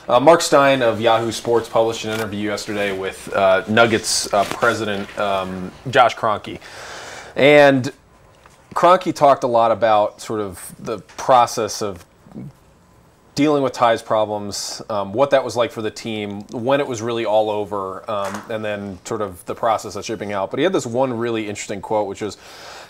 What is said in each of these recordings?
Mark Stein of Yahoo Sports published an interview yesterday with Nuggets president Josh Kroenke. And Kroenke talked a lot about sort of the process of dealing with Ty's problems, what that was like for the team, when it was really all over, and then sort of the process of shipping out. But he had this one really interesting quote, which was,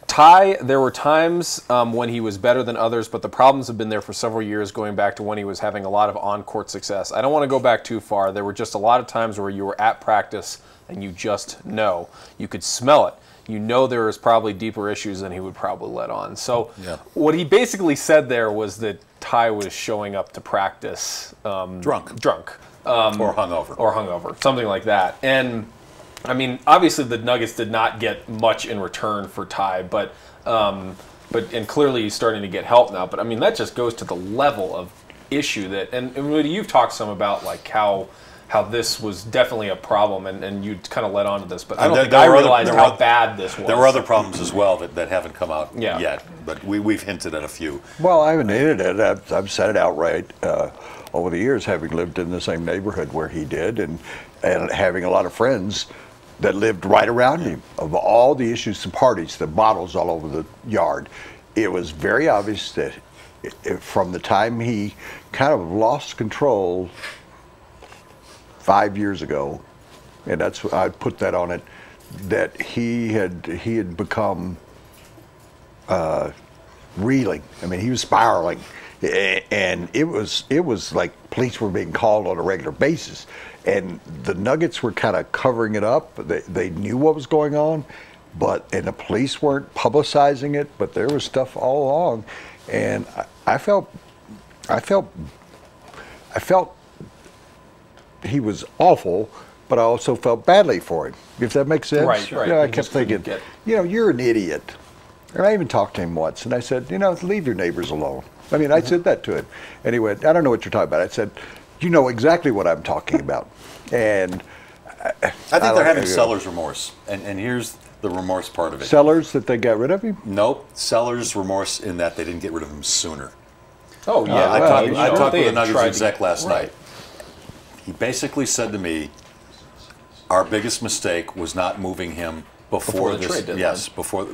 Ty, there were times when he was better than others, but the problems have been there for several years, going back to when he was having a lot of on-court success. I don't want to go back too far. There were just a lot of times where you were at practice and you just know. You could smell it. You know there was probably deeper issues than he would probably let on. So what he basically said there was that Ty was showing up to practice drunk. Or hungover, something like that. And I mean, obviously the Nuggets did not get much in return for Ty, but and clearly he's starting to get help now. But I mean, that just goes to the level of issue that, and Rudy, you've talked some about like how this was definitely a problem, and you kind of led on to this, but I don't think I realized how bad this was. There were other problems as well that haven't come out yet, but we've hinted at a few. Well, I haven't hinted at it. I've said it outright over the years, having lived in the same neighborhood where he did, and having a lot of friends that lived right around him. Of all the issues, the parties, the bottles all over the yard, it was very obvious that from the time he kind of lost control 5 years ago, and that's I'd put that on it, that he had become reeling. I mean, he was spiraling, and it was like police were being called on a regular basis, and the Nuggets were kind of covering it up. They knew what was going on, and the police weren't publicizing it, but there was stuff all along, and I felt he was awful, but I also felt badly for him, if that makes sense. Right. You know, I kept thinking, you're an idiot. And I even talked to him once, and I said, leave your neighbors alone. I mean, I said that to him. And he went, I don't know what you're talking about. I said, you know exactly what I'm talking about. And I think they're having seller's remorse, and here's the remorse part of it. Sellers that they got rid of him? Nope, seller's remorse in that they didn't get rid of him sooner. Oh, yeah. I talked with the Nuggets exec last night. He basically said to me, our biggest mistake was not moving him before this. Trade deadline. Yes, before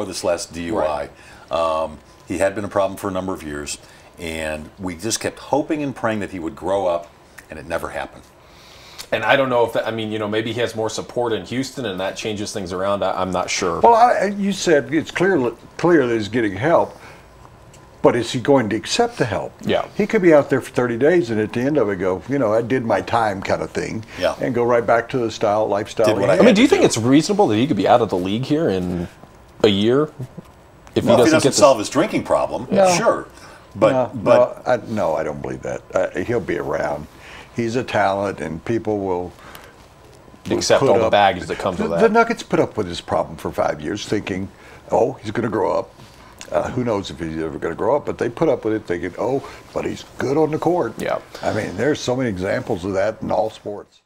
this last DUI. Right. He had been a problem for a number of years, and we just kept hoping and praying that he would grow up, and it never happened. And I don't know if that, I mean, maybe he has more support in Houston, and that changes things around. I'm not sure. Well, you said it's clear that he's getting help. But is he going to accept the help? Yeah. He could be out there for 30 days and at the end of it go, I did my time kind of thing. Yeah. And go right back to the lifestyle. I mean, do you think it's reasonable that he could be out of the league here in a year? If he doesn't solve his drinking problem, sure. But no, I don't believe that. He'll be around. He's a talent, and people will accept all the baggage that comes with that. The Nuggets put up with his problem for 5 years thinking, he's going to grow up. Who knows if he's ever going to grow up, but they put up with it thinking, but he's good on the court. Yeah. I mean, there's so many examples of that in all sports.